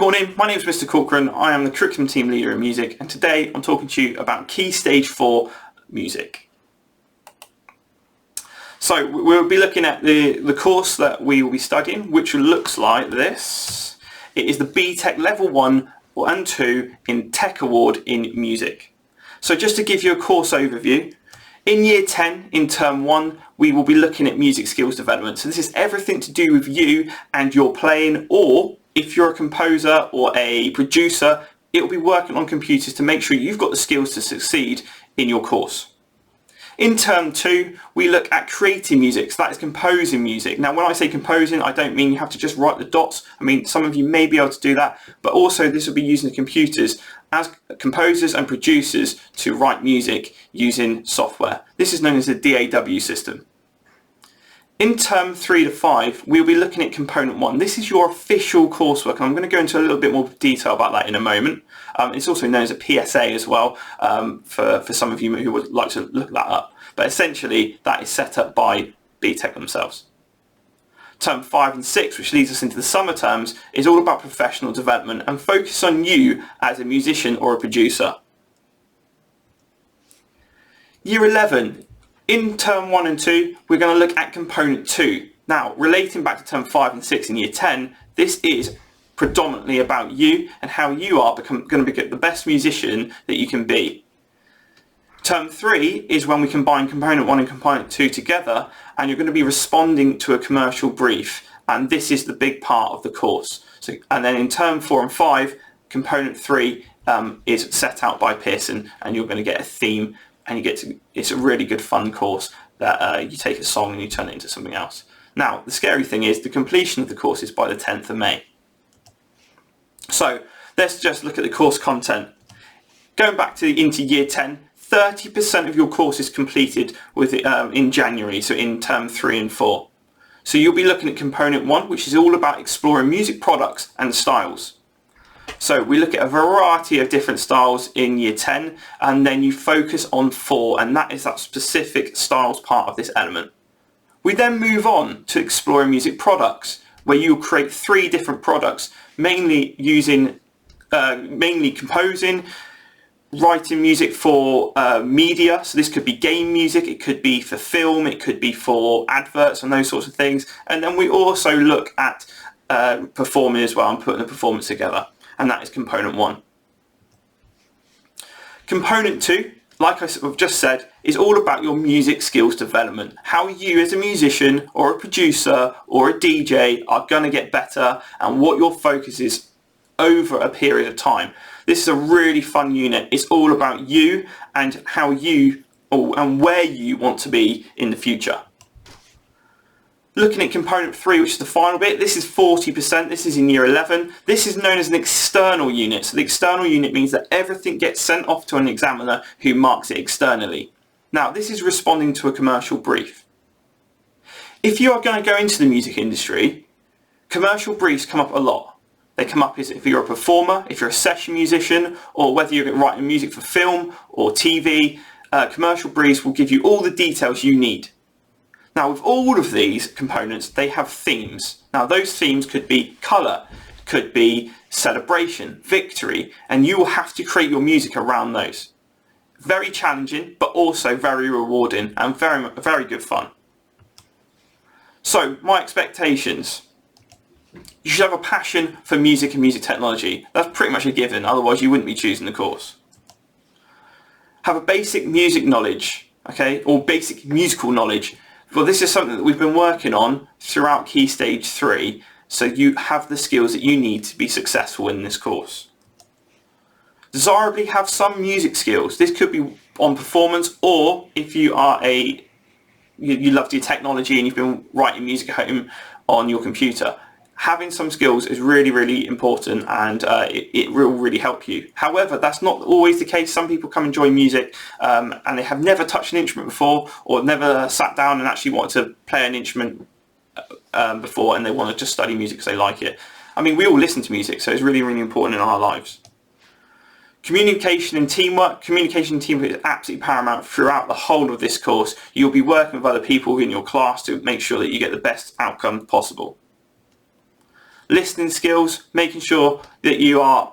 morning, my name is Mr. Corcoran. I am the Curriculum Team Leader in Music, and today I'm talking to you about Key Stage 4 Music. So we'll be looking at the course that we will be studying, which looks like this. It is the BTEC Level 1 and 2 in Tech Award in Music. So just to give you a course overview, in Year 10, in Term 1, we will be looking at music skills development. So this is everything to do with you and your playing, or if you're a composer or a producer, it will be working on computers to make sure you've got the skills to succeed in your course. In Term 2, we look at creating music, so that is composing music. Now when I say composing, I don't mean you have to just write the dots. I mean, some of you may be able to do that, but also this will be using the computers as composers and producers to write music using software. This is known as the DAW system. In Term 3 to 5, we'll be looking at Component 1. This is your official coursework, and I'm going to go into a little bit more detail about that in a moment. It's also known as a PSA as well, for some of you who would like to look that up. But essentially, that is set up by BTEC themselves. Term 5 and 6, which leads us into the summer terms, is all about professional development and focus on you as a musician or a producer. Year 11. In Term 1 and 2, we're going to look at Component 2. Now, relating back to Term 5 and 6 in Year 10, this is predominantly about you and how you are going to be the best musician that you can be. Term 3 is when we combine Component 1 and Component 2 together, and you're going to be responding to a commercial brief, and this is the big part of the course. And then in Term 4 and 5, Component 3 is set out by Pearson, and you're going to get a theme, and it's a really good fun course that you take a song and you turn it into something else. Now, the scary thing is the completion of the course is by the 10th of May. So let's just look at the course content. Going back into Year 10, 30% of your course is completed in January, so in Term 3 and 4. So you'll be looking at Component 1, which is all about exploring music products and styles. So we look at a variety of different styles in Year 10, and then you focus on 4, and that is that specific styles part of this element. We then move on to exploring music products, where you create 3 different products, mainly composing, writing music for media. So this could be game music, it could be for film, it could be for adverts and those sorts of things. And then we also look at performing as well and putting the performance together. And that is Component 1. Component 2, like I've just said, is all about your music skills development. How you as a musician or a producer or a DJ are going to get better, and what your focus is over a period of time. This is a really fun unit. It's all about you and how you and where you want to be in the future. Looking at Component 3, which is the final bit, this is 40%, this is in Year 11. This is known as an external unit. So the external unit means that everything gets sent off to an examiner who marks it externally. Now, this is responding to a commercial brief. If you are going to go into the music industry, commercial briefs come up a lot. They come up if you're a performer, if you're a session musician, or whether you're writing music for film or TV, commercial briefs will give you all the details you need. Now, with all of these components, they have themes. Now, those themes could be colour, could be celebration, victory, and you will have to create your music around those. Very challenging, but also very rewarding and very, very good fun. So, my expectations. You should have a passion for music and music technology. That's pretty much a given, otherwise you wouldn't be choosing the course. Have a basic music knowledge, okay, or basic musical knowledge. Well, this is something that we've been working on throughout Key Stage 3, so you have the skills that you need to be successful in this course. Desirably have some music skills. This could be on performance, or if you are you love your technology and you've been writing music at home on your computer. Having some skills is really, really important, and it will really help you. However, that's not always the case. Some people come and join music and they have never touched an instrument before, or never sat down and actually wanted to play an instrument before, and they want to just study music because they like it. I mean, we all listen to music, so it's really, really important in our lives. Communication and teamwork. Communication and teamwork is absolutely paramount throughout the whole of this course. You'll be working with other people in your class to make sure that you get the best outcome possible. listening skills, making sure that you are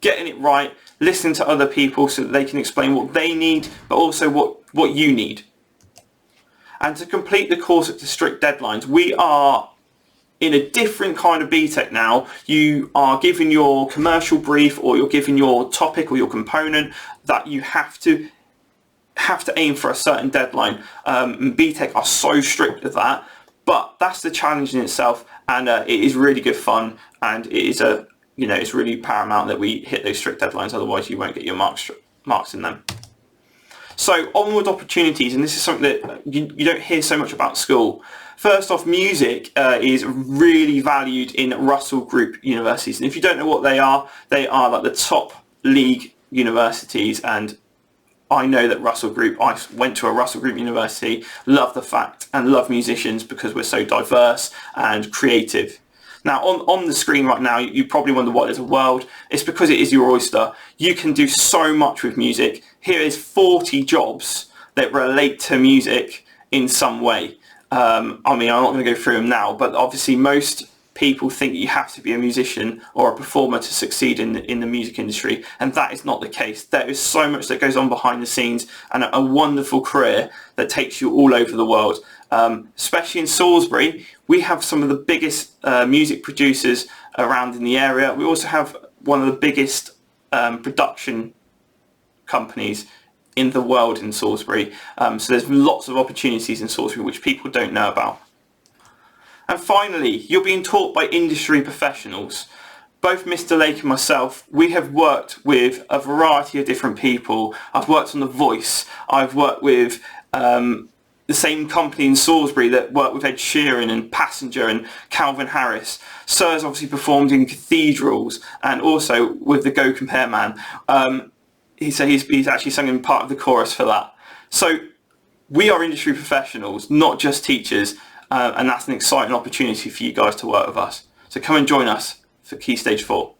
getting it right, listening to other people so that they can explain what they need, but also what you need. And to complete the course at the strict deadlines, we are in a different kind of BTEC now. You are given your commercial brief, or you're given your topic or your component that you have to aim for a certain deadline. BTEC are so strict with that, but that's the challenge in itself, and it is really good fun, and it is it's really paramount that we hit those strict deadlines, otherwise you won't get your marks in them. So onward opportunities, and this is something that you don't hear so much about at school. First off, music is really valued in Russell Group universities, and if you don't know what they are like the top league universities, and I know that Russell Group, I went to a Russell Group university, love the fact and love musicians because we're so diverse and creative. Now on the screen right now, you probably wonder why there's a world. It's because it is your oyster. You can do so much with music. Here is 40 jobs that relate to music in some way. I'm not going to go through them now, but obviously most people think you have to be a musician or a performer to succeed in the music industry, and that is not the case. There is so much that goes on behind the scenes, and a wonderful career that takes you all over the world. Especially in Salisbury, we have some of the biggest music producers around in the area. We also have one of the biggest production companies in the world in Salisbury. So there's lots of opportunities in Salisbury which people don't know about. And finally, you're being taught by industry professionals. Both Mr. Lake and myself, we have worked with a variety of different people. I've worked on The Voice. I've worked with the same company in Salisbury that worked with Ed Sheeran and Passenger and Calvin Harris. Sir's obviously performed in cathedrals and also with the Go Compare Man. He's actually sung in part of the chorus for that. So we are industry professionals, not just teachers. And that's an exciting opportunity for you guys to work with us. So come and join us for Key Stage 4.